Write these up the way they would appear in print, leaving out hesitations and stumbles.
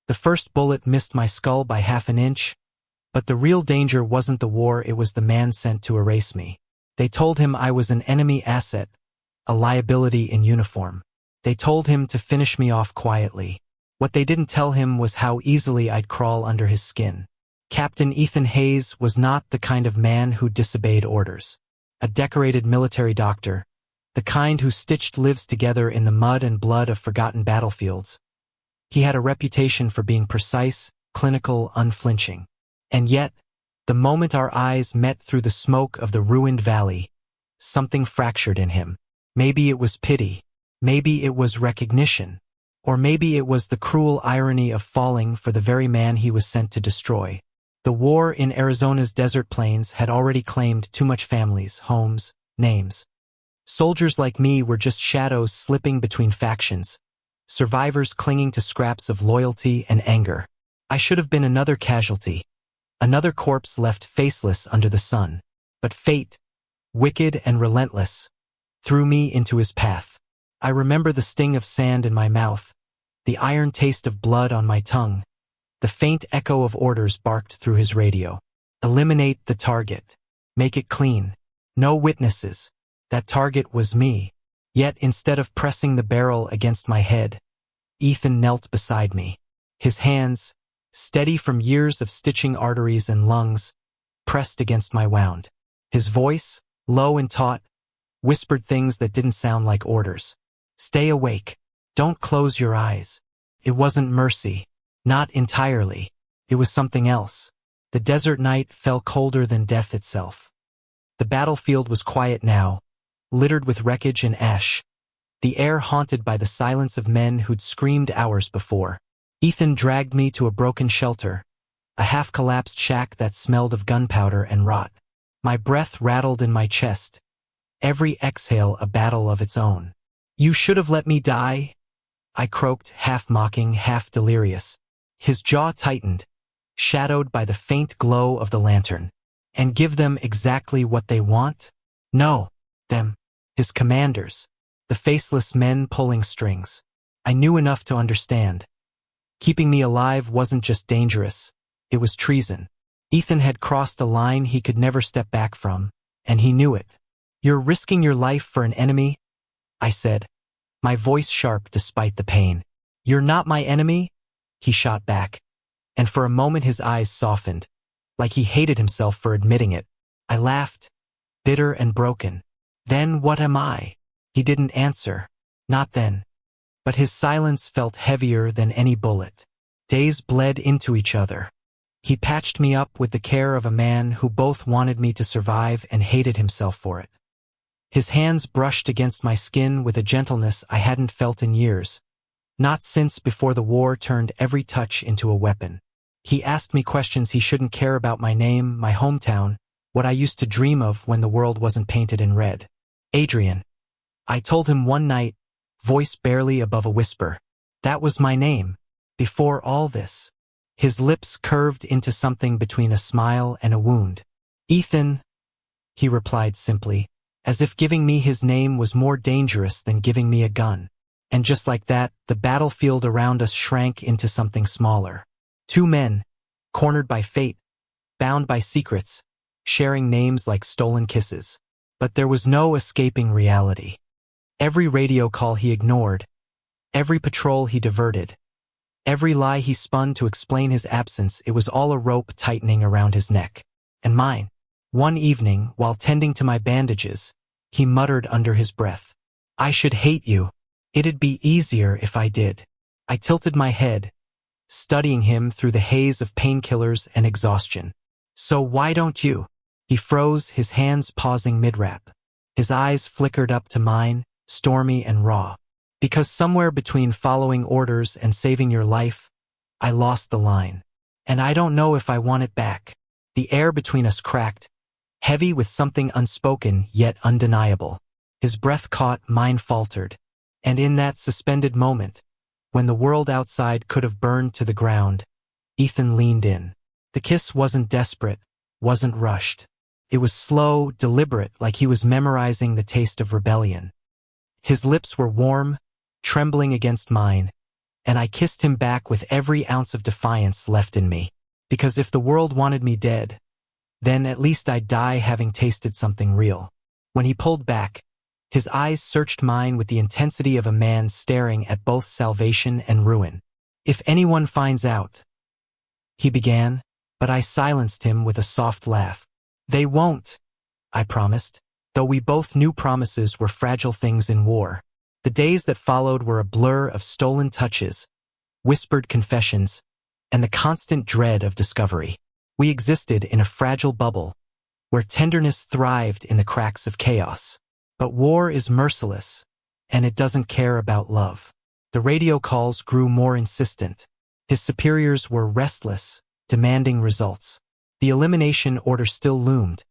The first bullet missed my skull by half an inch, but the real danger wasn't the war, it was the man sent to erase me. They told him I was an enemy asset, a liability in uniform. They told him to finish me off quietly. What they didn't tell him was how easily I'd crawl under his skin. Captain Ethan Hayes was not the kind of man who disobeyed orders. A decorated military doctor, the kind who stitched lives together in the mud and blood of forgotten battlefields. He had a reputation for being precise, clinical, unflinching. And yet, the moment our eyes met through the smoke of the ruined valley, something fractured in him. Maybe it was pity, maybe it was recognition, or maybe it was the cruel irony of falling for the very man he was sent to destroy. The war in Arizona's desert plains had already claimed too much families, homes, names. Soldiers like me were just shadows slipping between factions, survivors clinging to scraps of loyalty and anger. I should have been another casualty, another corpse left faceless under the sun. But fate, wicked and relentless, threw me into his path. I remember the sting of sand in my mouth, the iron taste of blood on my tongue, the faint echo of orders barked through his radio. Eliminate the target. Make it clean. No witnesses. That target was me. Yet instead of pressing the barrel against my head, Ethan knelt beside me. His hands, steady from years of stitching arteries and lungs, pressed against my wound. His voice, low and taut, whispered things that didn't sound like orders. Stay awake. Don't close your eyes. It wasn't mercy. Not entirely. It was something else. The desert night fell colder than death itself. The battlefield was quiet now, littered with wreckage and ash, the air haunted by the silence of men who'd screamed hours before. Ethan dragged me to a broken shelter, a half-collapsed shack that smelled of gunpowder and rot. My breath rattled in my chest, every exhale a battle of its own. You should have let me die, I croaked, half mocking, half delirious. His jaw tightened, shadowed by the faint glow of the lantern. And give them exactly what they want? No, them, his commanders, the faceless men pulling strings. I knew enough to understand. Keeping me alive wasn't just dangerous, it was treason. Ethan had crossed a line he could never step back from, and he knew it. You're risking your life for an enemy? I said, my voice sharp despite the pain. You're not my enemy? He shot back, and for a moment his eyes softened, like he hated himself for admitting it. I laughed, bitter and broken. Then what am I? He didn't answer. Not then. But his silence felt heavier than any bullet. Days bled into each other. He patched me up with the care of a man who both wanted me to survive and hated himself for it. His hands brushed against my skin with a gentleness I hadn't felt in years, not since before the war turned every touch into a weapon. He asked me questions he shouldn't care about: my name, my hometown, what I used to dream of when the world wasn't painted in red. Adrian. I told him one night, voice barely above a whisper. That was my name, before all this. His lips curved into something between a smile and a wound. Ethan, he replied simply, as if giving me his name was more dangerous than giving me a gun. And just like that, the battlefield around us shrank into something smaller. Two men, cornered by fate, bound by secrets, sharing names like stolen kisses. But there was no escaping reality. Every radio call he ignored, every patrol he diverted, every lie he spun to explain his absence, it was all a rope tightening around his neck. And mine. One evening, while tending to my bandages, he muttered under his breath, I should hate you. It'd be easier if I did. I tilted my head, studying him through the haze of painkillers and exhaustion. So why don't you? He froze, his hands pausing mid-rap. His eyes flickered up to mine, stormy and raw. Because somewhere between following orders and saving your life, I lost the line. And I don't know if I want it back. The air between us cracked, heavy with something unspoken yet undeniable. His breath caught, mine faltered. And in that suspended moment, when the world outside could have burned to the ground, Ethan leaned in. The kiss wasn't desperate, wasn't rushed. It was slow, deliberate, like he was memorizing the taste of rebellion. His lips were warm, trembling against mine, and I kissed him back with every ounce of defiance left in me. Because if the world wanted me dead, then at least I'd die having tasted something real. When he pulled back, his eyes searched mine with the intensity of a man staring at both salvation and ruin. "If anyone finds out," he began, but I silenced him with a soft laugh. "They won't," I promised, though we both knew promises were fragile things in war. The days that followed were a blur of stolen touches, whispered confessions, and the constant dread of discovery. We existed in a fragile bubble, where tenderness thrived in the cracks of chaos. But war is merciless, and it doesn't care about love. The radio calls grew more insistent. His superiors were restless, demanding results. The elimination order still loomed,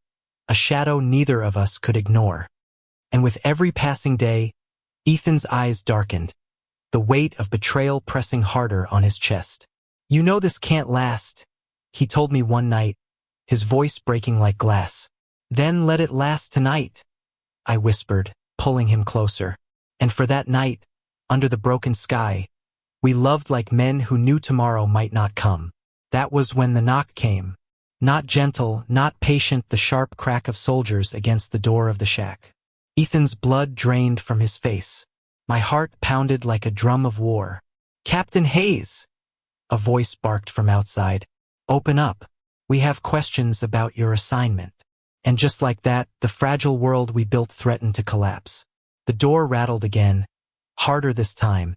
a shadow neither of us could ignore. And with every passing day, Ethan's eyes darkened, the weight of betrayal pressing harder on his chest. "You know this can't last," he told me one night, his voice breaking like glass. "Then let it last tonight," I whispered, pulling him closer. And for that night, under the broken sky, we loved like men who knew tomorrow might not come. That was when the knock came. Not gentle, not patient, the sharp crack of soldiers against the door of the shack. Ethan's blood drained from his face. My heart pounded like a drum of war. "Captain Hayes!" a voice barked from outside. "Open up. We have questions about your assignment." And just like that, the fragile world we built threatened to collapse. The door rattled again, harder this time,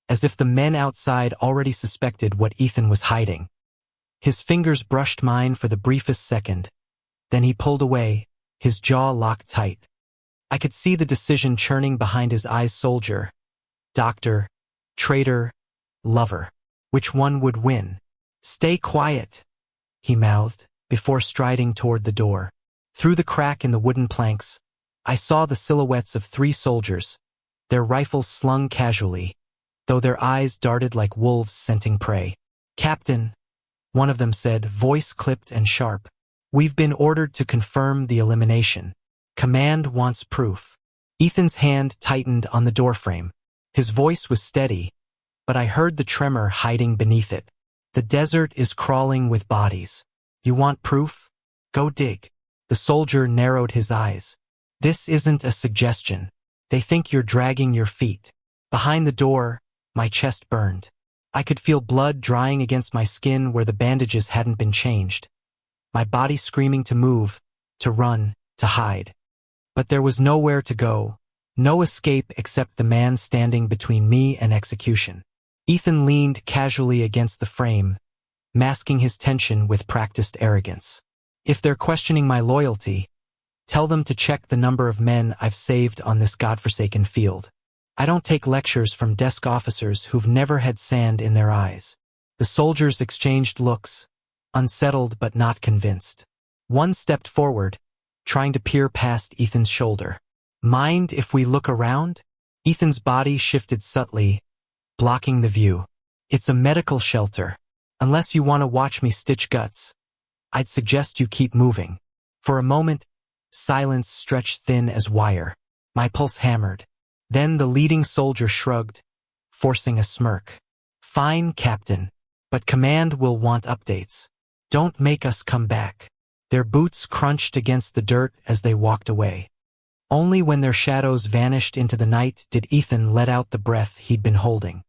as if the men outside already suspected what Ethan was hiding. His fingers brushed mine for the briefest second. Then he pulled away, his jaw locked tight. I could see the decision churning behind his eyes. Soldier, doctor, traitor, lover. Which one would win? "Stay quiet," he mouthed, before striding toward the door. Through the crack in the wooden planks, I saw the silhouettes of 3 soldiers, their rifles slung casually, though their eyes darted like wolves scenting prey. "Captain," one of them said, voice clipped and sharp, "we've been ordered to confirm the elimination. Command wants proof." Ethan's hand tightened on the doorframe. His voice was steady, but I heard the tremor hiding beneath it. "The desert is crawling with bodies. You want proof? Go dig." The soldier narrowed his eyes. "This isn't a suggestion. They think you're dragging your feet." Behind the door, my chest burned. I could feel blood drying against my skin where the bandages hadn't been changed. My body screaming to move, to run, to hide. But there was nowhere to go, no escape except the man standing between me and execution. Ethan leaned casually against the frame, masking his tension with practiced arrogance. "If they're questioning my loyalty, tell them to check the number of men I've saved on this godforsaken field. I don't take lectures from desk officers who've never had sand in their eyes." The soldiers exchanged looks, unsettled but not convinced. One stepped forward, trying to peer past Ethan's shoulder. "Mind if we look around?" Ethan's body shifted subtly, blocking the view. "It's a medical shelter. Unless you want to watch me stitch guts, I'd suggest you keep moving." For a moment, silence stretched thin as wire. My pulse hammered. Then the leading soldier shrugged, forcing a smirk. "Fine, Captain, but command will want updates. Don't make us come back." Their boots crunched against the dirt as they walked away. Only when their shadows vanished into the night did Ethan let out the breath he'd been holding.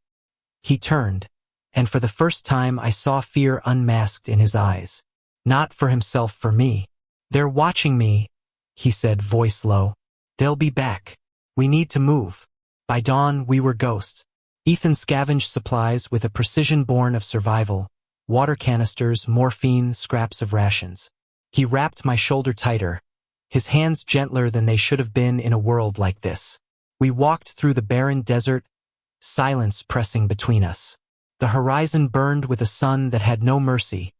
He turned, and for the first time I saw fear unmasked in his eyes. Not for himself, for me. "They're watching me," he said, voice low. "They'll be back. We need to move." By dawn, we were ghosts. Ethan scavenged supplies with a precision born of survival, water canisters, morphine, scraps of rations. He wrapped my shoulder tighter, his hands gentler than they should have been in a world like this. We walked through the barren desert, silence pressing between us. The horizon burned with a sun that had no mercy,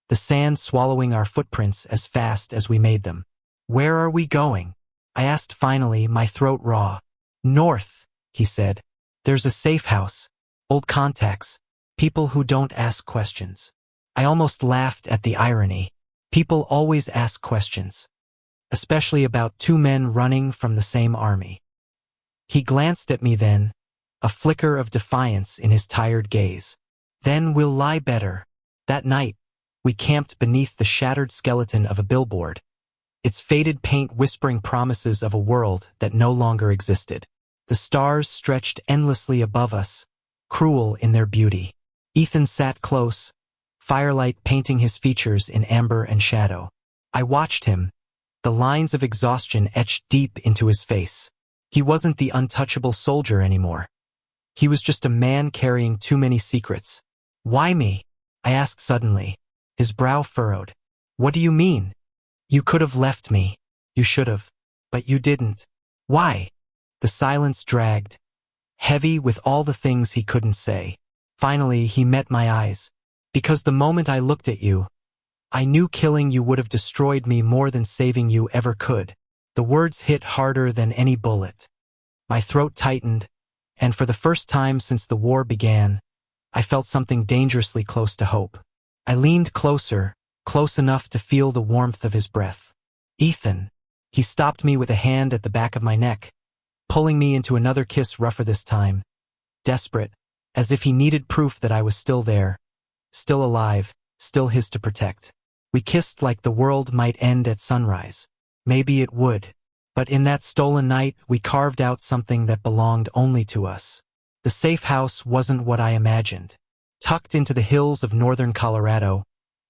the sand swallowing our footprints as fast as we made them. "Where are we going?" I asked finally, my throat raw. "North," he said. "There's a safe house, old contacts, people who don't ask questions." I almost laughed at the irony. People always ask questions, especially about 2 men running from the same army. He glanced at me then, a flicker of defiance in his tired gaze. Then we'll lie better. That night, we camped beneath the shattered skeleton of a billboard, its faded paint whispering promises of a world that no longer existed. The stars stretched endlessly above us, cruel in their beauty. Ethan sat close, firelight painting his features in amber and shadow. I watched him, the lines of exhaustion etched deep into his face. He wasn't the untouchable soldier anymore. He was just a man carrying too many secrets. Why me? I asked suddenly. His brow furrowed. What do you mean? You could have left me. You should have. But you didn't. Why? The silence dragged, heavy with all the things he couldn't say. Finally, he met my eyes. Because the moment I looked at you, I knew killing you would have destroyed me more than saving you ever could. The words hit harder than any bullet. My throat tightened, and for the first time since the war began, I felt something dangerously close to hope. I leaned closer, close enough to feel the warmth of his breath. Ethan. He stopped me with a hand at the back of my neck, pulling me into another kiss rougher this time, desperate, as if he needed proof that I was still there, still alive, still his to protect. We kissed like the world might end at sunrise. Maybe it would. But in that stolen night, we carved out something that belonged only to us. The safe house wasn't what I imagined. Tucked into the hills of northern Colorado,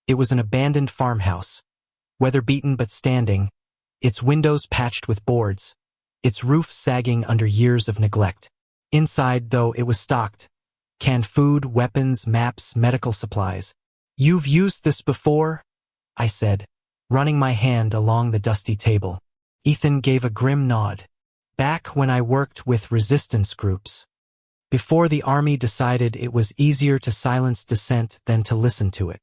it was an abandoned farmhouse, weather-beaten but standing, its windows patched with boards, its roof sagging under years of neglect. Inside, though, it was stocked. Canned food, weapons, maps, medical supplies. You've used this before? I said, running my hand along the dusty table. Ethan gave a grim nod. Back when I worked with resistance groups. Before the army decided it was easier to silence dissent than to listen to it.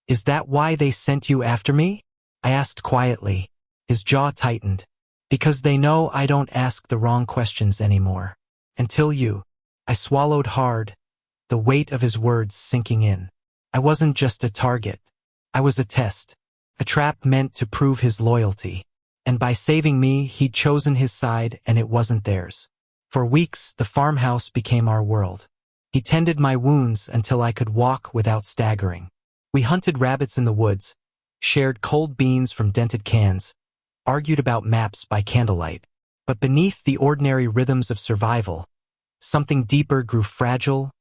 Is that why they sent you after me? I asked quietly. His jaw tightened. Because they know I don't ask the wrong questions anymore. Until you. I swallowed hard, the weight of his words sinking in. I wasn't just a target. I was a test. A trap meant to prove his loyalty. And by saving me, he'd chosen his side and it wasn't theirs. For weeks, the farmhouse became our world. He tended my wounds until I could walk without staggering. We hunted rabbits in the woods, shared cold beans from dented cans, argued about maps by candlelight. But beneath the ordinary rhythms of survival, something deeper grew fragile,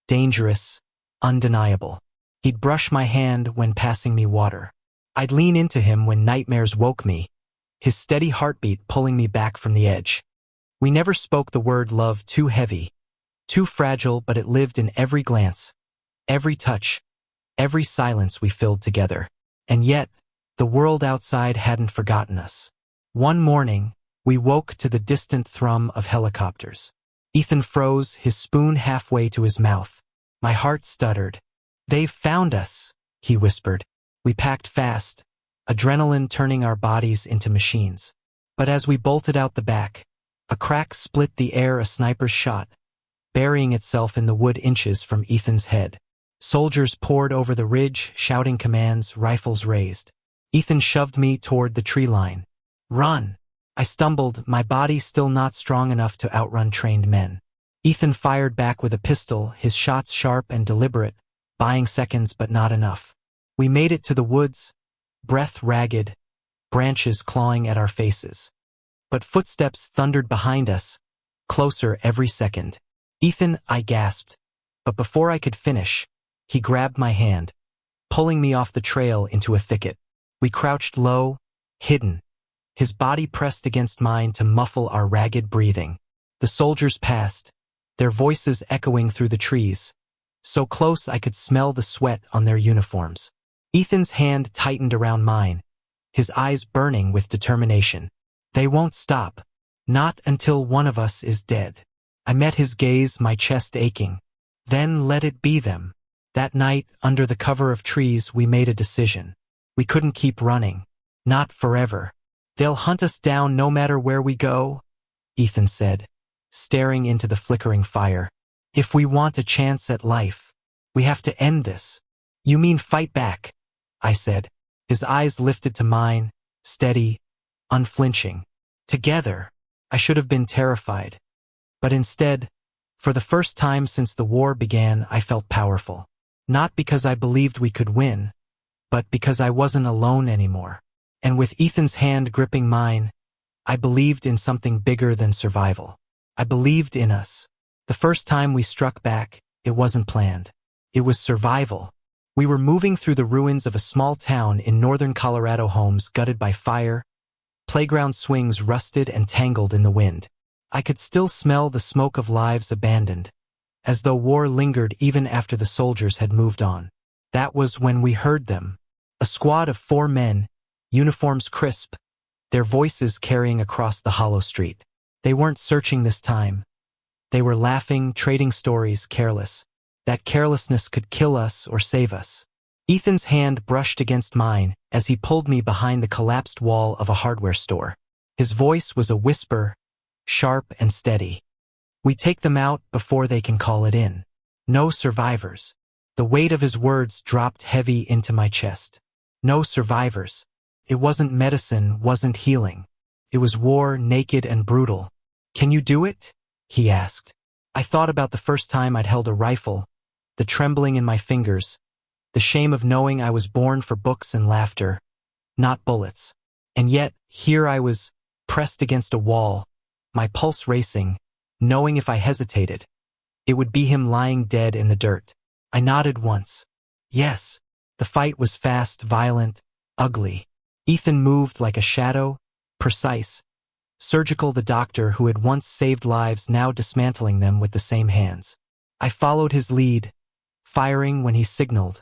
dangerous, undeniable. He'd brush my hand when passing me water. I'd lean into him when nightmares woke me, his steady heartbeat pulling me back from the edge. We never spoke the word love too heavy, too fragile, but it lived in every glance, every touch, every silence we filled together. And yet, the world outside hadn't forgotten us. One morning, we woke to the distant thrum of helicopters. Ethan froze, his spoon halfway to his mouth. My heart stuttered. They've found us, he whispered. We packed fast, adrenaline turning our bodies into machines. But as we bolted out the back, a crack split the air, a sniper's shot, burying itself in the wood inches from Ethan's head. Soldiers poured over the ridge, shouting commands, rifles raised. Ethan shoved me toward the tree line. Run! I stumbled, my body still not strong enough to outrun trained men. Ethan fired back with a pistol, his shots sharp and deliberate, buying seconds but not enough. We made it to the woods, breath ragged, branches clawing at our faces. But footsteps thundered behind us, closer every second. Ethan, I gasped. But before I could finish, he grabbed my hand, pulling me off the trail into a thicket. We crouched low, hidden, his body pressed against mine to muffle our ragged breathing. The soldiers passed, their voices echoing through the trees, so close I could smell the sweat on their uniforms. Ethan's hand tightened around mine, his eyes burning with determination. They won't stop. Not until one of us is dead. I met his gaze, my chest aching. Then let it be them. That night, under the cover of trees, we made a decision. We couldn't keep running. Not forever. They'll hunt us down no matter where we go, Ethan said, staring into the flickering fire. If we want a chance at life, we have to end this. You mean fight back, I said. His eyes lifted to mine, steady, unflinching. Together, I should have been terrified. But instead, For the first time since the war began, I felt powerful. Not because I believed we could win, but because I wasn't alone anymore. And with Ethan's hand gripping mine, I believed in something bigger than survival. I believed in us. The first time we struck back, it wasn't planned. It was survival. We were moving through the ruins of a small town in northern Colorado, homes gutted by fire, playground swings rusted and tangled in the wind. I could still smell the smoke of lives abandoned, as though war lingered even after the soldiers had moved on. That was when we heard them. A squad of 4 men, uniforms crisp, their voices carrying across the hollow street. They weren't searching this time. They were laughing, trading stories, careless. That carelessness could kill us or save us. Ethan's hand brushed against mine as he pulled me behind the collapsed wall of a hardware store. His voice was a whisper, sharp and steady. We take them out before they can call it in. No survivors. The weight of his words dropped heavy into my chest. No survivors. It wasn't medicine, wasn't healing. It was war, naked and brutal. Can you do it? He asked. I thought about the first time I'd held a rifle, the trembling in my fingers, the shame of knowing I was born for books and laughter, not bullets. And yet, here I was, pressed against a wall, my pulse racing, knowing if I hesitated, it would be him lying dead in the dirt. I nodded once. Yes. The fight was fast, violent, ugly. Ethan moved like a shadow, precise, surgical, the doctor who had once saved lives now dismantling them with the same hands. I followed his lead, firing when he signaled,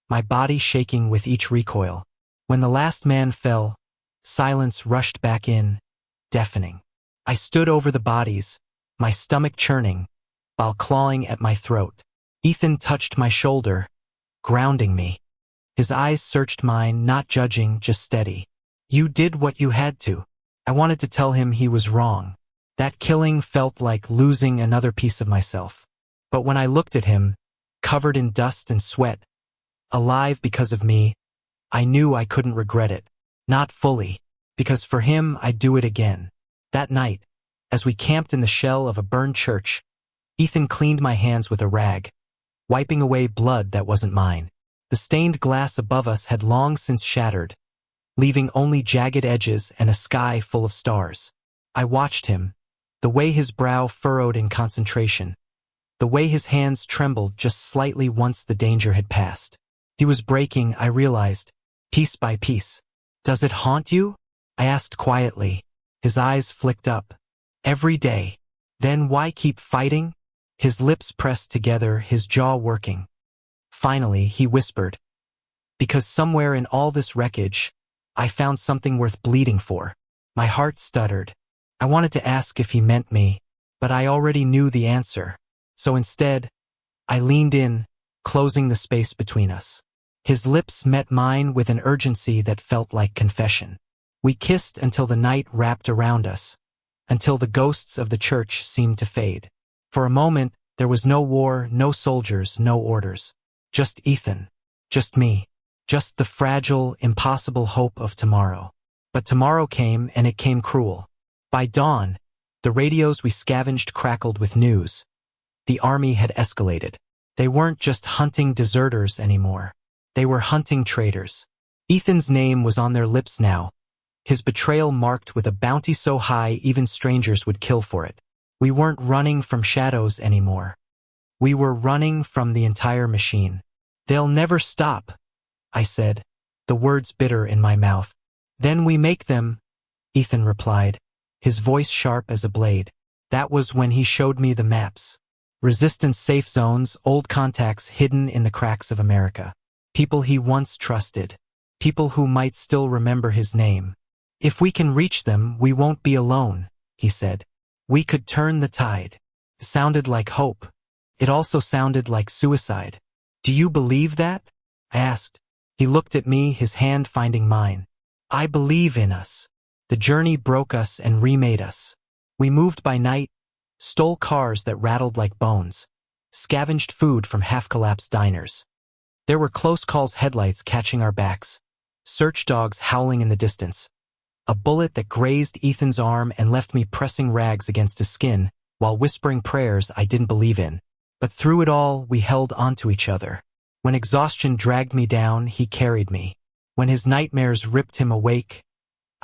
my body shaking with each recoil. When the last man fell, silence rushed back in, deafening. I stood over the bodies, my stomach churning, while clawing at my throat. Ethan touched my shoulder, grounding me. His eyes searched mine, not judging, just steady. You did what you had to. I wanted to tell him he was wrong. That killing felt like losing another piece of myself. But when I looked at him, covered in dust and sweat, alive because of me, I knew I couldn't regret it. Not fully, because for him I'd do it again. That night, as we camped in the shell of a burned church, Ethan cleaned my hands with a rag, wiping away blood that wasn't mine. The stained glass above us had long since shattered, leaving only jagged edges and a sky full of stars. I watched him, the way his brow furrowed in concentration, the way his hands trembled just slightly once the danger had passed. He was breaking, I realized, piece by piece. Does it haunt you? I asked quietly. His eyes flicked up. Every day. Then why keep fighting? His lips pressed together, his jaw working. Finally, he whispered, because somewhere in all this wreckage, I found something worth bleeding for. My heart stuttered. I wanted to ask if he meant me, but I already knew the answer. So instead, I leaned in, closing the space between us. His lips met mine with an urgency that felt like confession. We kissed until the night wrapped around us, until the ghosts of the church seemed to fade. For a moment, there was no war, no soldiers, no orders. Just Ethan. Just me. Just the fragile, impossible hope of tomorrow. But tomorrow came, and it came cruel. By dawn, the radios we scavenged crackled with news. The army had escalated. They weren't just hunting deserters anymore. They were hunting traitors. Ethan's name was on their lips now, his betrayal marked with a bounty so high even strangers would kill for it. We weren't running from shadows anymore. We were running from the entire machine. They'll never stop, I said, the words bitter in my mouth. Then we make them, Ethan replied, his voice sharp as a blade. That was when he showed me the maps. Resistance safe zones, old contacts hidden in the cracks of America. People he once trusted. People who might still remember his name. If we can reach them, we won't be alone, he said. We could turn the tide. It sounded like hope. It also sounded like suicide. Do you believe that? I asked. He looked at me, his hand finding mine. I believe in us. The journey broke us and remade us. We moved by night, stole cars that rattled like bones, scavenged food from half-collapsed diners. There were close calls, headlights catching our backs, search dogs howling in the distance. A bullet that grazed Ethan's arm and left me pressing rags against his skin while whispering prayers I didn't believe in. But through it all, we held onto each other. When exhaustion dragged me down, he carried me. When his nightmares ripped him awake,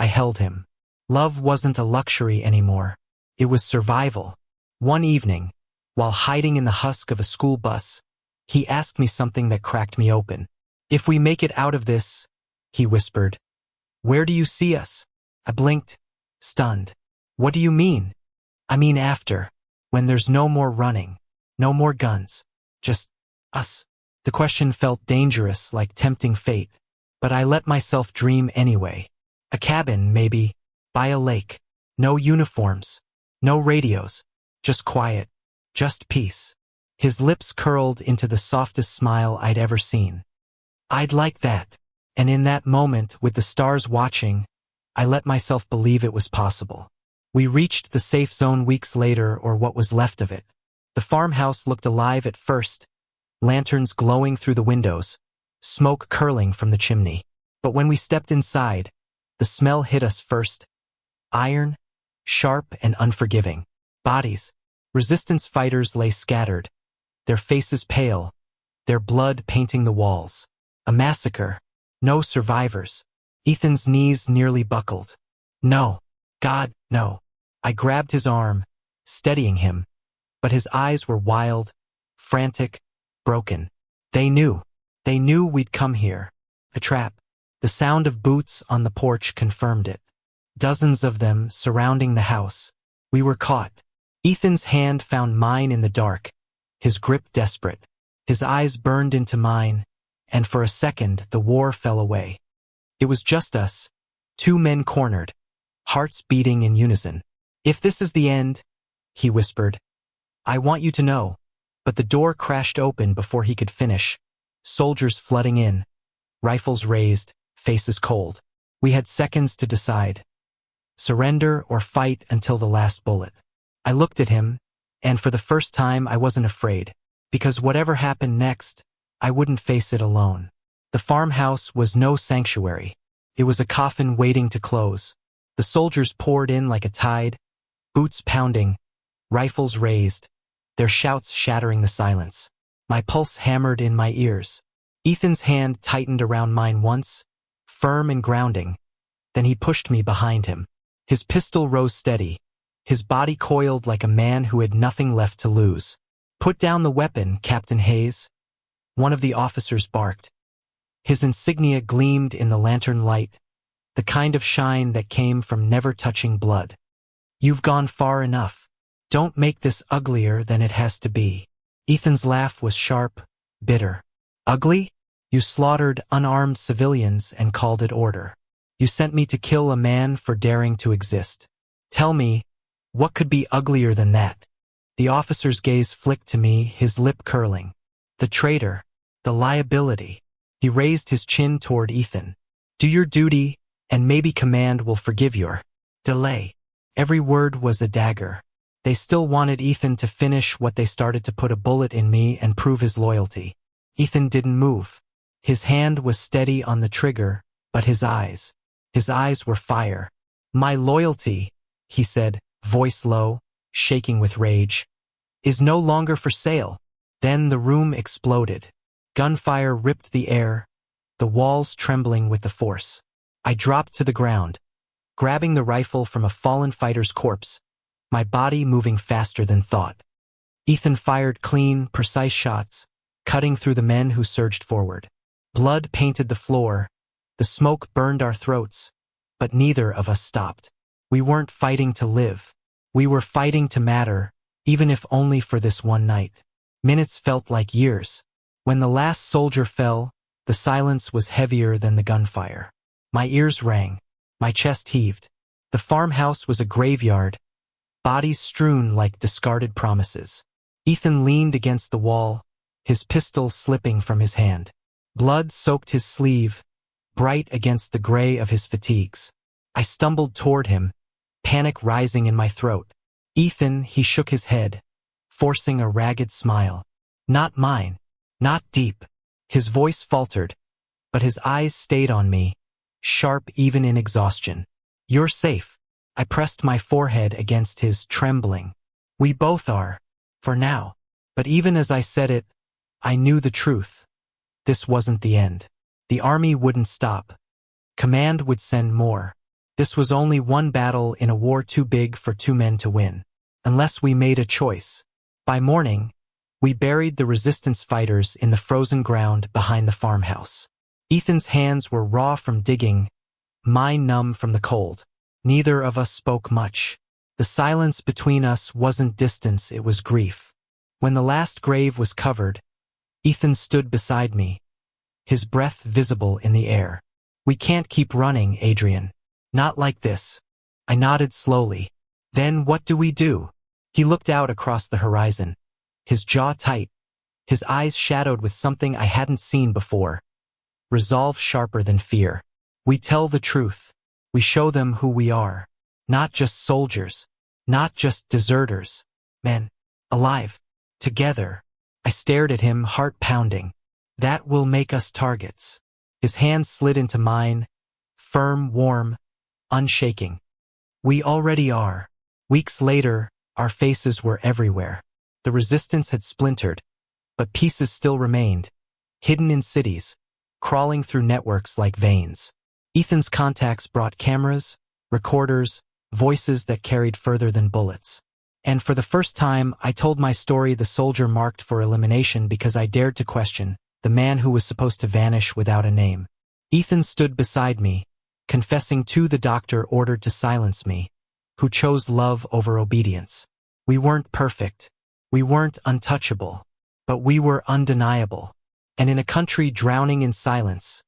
I held him. Love wasn't a luxury anymore. It was survival. One evening, while hiding in the husk of a school bus, he asked me something that cracked me open. "If we make it out of this," he whispered, "where do you see us?" I blinked, stunned. "What do you mean?" "I mean after, when there's no more running, no more guns, just us." The question felt dangerous, like tempting fate, but I let myself dream anyway. A cabin, maybe, by a lake. No uniforms, no radios, just quiet, just peace. His lips curled into the softest smile I'd ever seen. "I'd like that." And in that moment, with the stars watching, I let myself believe it was possible. We reached the safe zone weeks later, or what was left of it. The farmhouse looked alive at first, lanterns glowing through the windows, smoke curling from the chimney. But when we stepped inside, the smell hit us first. Iron, sharp and unforgiving. Bodies. Resistance fighters lay scattered, their faces pale, their blood painting the walls. A massacre. No survivors. Ethan's knees nearly buckled. "No. God, no." I grabbed his arm, steadying him, but his eyes were wild, frantic, broken. They knew. They knew we'd come here. A trap. The sound of boots on the porch confirmed it. Dozens of them surrounding the house. We were caught. Ethan's hand found mine in the dark, his grip desperate. His eyes burned into mine, and for a second the war fell away. It was just us, two men cornered, hearts beating in unison. "If this is the end," he whispered, "I want you to know." But the door crashed open before he could finish, soldiers flooding in, rifles raised, faces cold. We had seconds to decide. Surrender or fight until the last bullet. I looked at him, and for the first time I wasn't afraid, because whatever happened next, I wouldn't face it alone. The farmhouse was no sanctuary. It was a coffin waiting to close. The soldiers poured in like a tide, boots pounding, rifles raised, their shouts shattering the silence. My pulse hammered in my ears. Ethan's hand tightened around mine once, firm and grounding. Then he pushed me behind him. His pistol rose steady, his body coiled like a man who had nothing left to lose. "Put down the weapon, Captain Hayes," one of the officers barked. His insignia gleamed in the lantern light, the kind of shine that came from never touching blood. "You've gone far enough. Don't make this uglier than it has to be." Ethan's laugh was sharp, bitter. "Ugly? You slaughtered unarmed civilians and called it order. You sent me to kill a man for daring to exist. Tell me, what could be uglier than that?" The officer's gaze flicked to me, his lip curling. "The traitor, the liability." He raised his chin toward Ethan. "Do your duty, and maybe command will forgive your delay." Every word was a dagger. They still wanted Ethan to finish what they started, to put a bullet in me and prove his loyalty. Ethan didn't move. His hand was steady on the trigger, but his eyes were fire. "My loyalty," he said, voice low, shaking with rage, "is no longer for sale." Then the room exploded. Gunfire ripped the air, the walls trembling with the force. I dropped to the ground, grabbing the rifle from a fallen fighter's corpse, my body moving faster than thought. Ethan fired clean, precise shots, cutting through the men who surged forward. Blood painted the floor, the smoke burned our throats, but neither of us stopped. We weren't fighting to live. We were fighting to matter, even if only for this one night. Minutes felt like years. When the last soldier fell, the silence was heavier than the gunfire. My ears rang. My chest heaved. The farmhouse was a graveyard, bodies strewn like discarded promises. Ethan leaned against the wall, his pistol slipping from his hand. Blood soaked his sleeve, bright against the gray of his fatigues. I stumbled toward him, panic rising in my throat. "Ethan," he shook his head, forcing a ragged smile. "Not mine. Not deep." His voice faltered, but his eyes stayed on me, sharp even in exhaustion. "You're safe." I pressed my forehead against his, trembling. We both are. For now. But even as I said it, I knew the truth. This wasn't the end. The army wouldn't stop. Command would send more. This was only one battle in a war too big for two men to win. Unless we made a choice. By morning, we buried the resistance fighters in the frozen ground behind the farmhouse. Ethan's hands were raw from digging, mine numb from the cold. Neither of us spoke much. The silence between us wasn't distance, it was grief. When the last grave was covered, Ethan stood beside me, his breath visible in the air. We can't keep running, Adrian. Not like this. I nodded slowly. Then what do we do? He looked out across the horizon, his jaw tight, his eyes shadowed with something I hadn't seen before. Resolve sharper than fear. We tell the truth. We show them who we are. Not just soldiers. Not just deserters. Men. Alive. Together. I stared at him, heart pounding. That will make us targets. His hand slid into mine, firm, warm, unshaking. We already are. Weeks later, our faces were everywhere. The resistance had splintered, but pieces still remained, hidden in cities, crawling through networks like veins. Ethan's contacts brought cameras, recorders, voices that carried further than bullets. And for the first time, I told my story the soldier marked for elimination because I dared to question, the man who was supposed to vanish without a name. Ethan stood beside me, confessing to the doctor ordered to silence me, who chose love over obedience. We weren't perfect. We weren't untouchable. But we were undeniable. And in a country drowning in silence,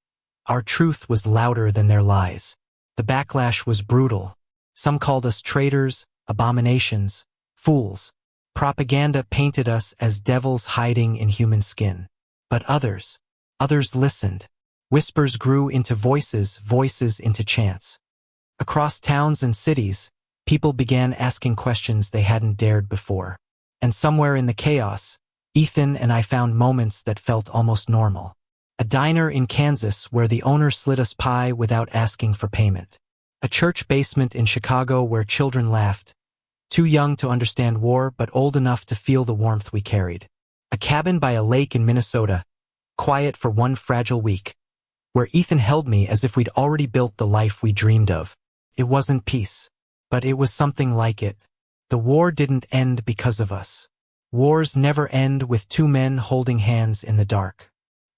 our truth was louder than their lies. The backlash was brutal. Some called us traitors, abominations, fools. Propaganda painted us as devils hiding in human skin. But others listened. Whispers grew into voices, voices into chants. Across towns and cities, people began asking questions they hadn't dared before. And somewhere in the chaos, Ethan and I found moments that felt almost normal. A diner in Kansas where the owner slid us pie without asking for payment. A church basement in Chicago where children laughed, too young to understand war but old enough to feel the warmth we carried. A cabin by a lake in Minnesota, quiet for one fragile week, where Ethan held me as if we'd already built the life we dreamed of. It wasn't peace, but it was something like it. The war didn't end because of us. Wars never end with two men holding hands in the dark.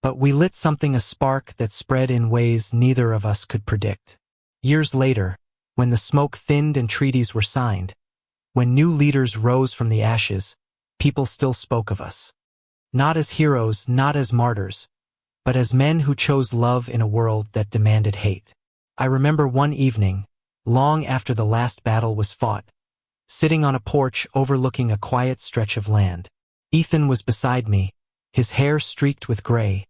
But we lit a spark that spread in ways neither of us could predict. Years later, when the smoke thinned and treaties were signed, when new leaders rose from the ashes, people still spoke of us. Not as heroes, not as martyrs, but as men who chose love in a world that demanded hate. I remember one evening, long after the last battle was fought, sitting on a porch overlooking a quiet stretch of land. Ethan was beside me, his hair streaked with gray,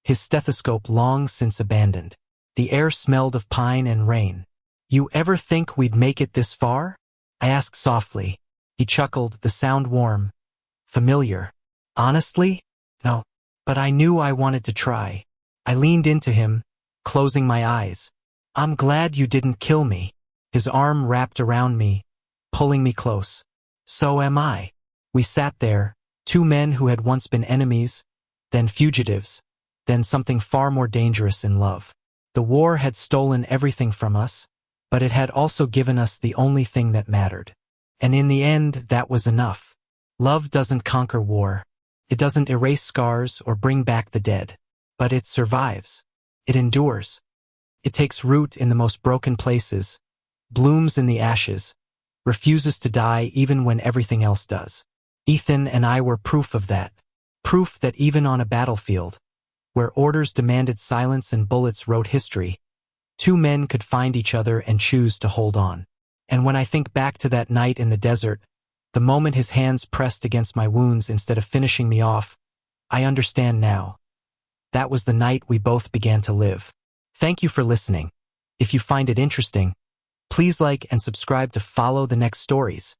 his stethoscope long since abandoned. The air smelled of pine and rain. "You ever think we'd make it this far?" I asked softly. He chuckled, the sound warm, familiar. "Honestly? No. But I knew I wanted to try." I leaned into him, closing my eyes. "I'm glad you didn't kill me." His arm wrapped around me, pulling me close. "So am I." We sat there, two men who had once been enemies, then fugitives, then something far more dangerous in love. The war had stolen everything from us, but it had also given us the only thing that mattered. And in the end, that was enough. Love doesn't conquer war. It doesn't erase scars or bring back the dead. But it survives. It endures. It takes root in the most broken places, blooms in the ashes, refuses to die even when everything else does. Ethan and I were proof of that. Proof that even on a battlefield, where orders demanded silence and bullets wrote history, two men could find each other and choose to hold on. And when I think back to that night in the desert, the moment his hands pressed against my wounds instead of finishing me off, I understand now. That was the night we both began to live. Thank you for listening. If you find it interesting, please like and subscribe to follow the next stories.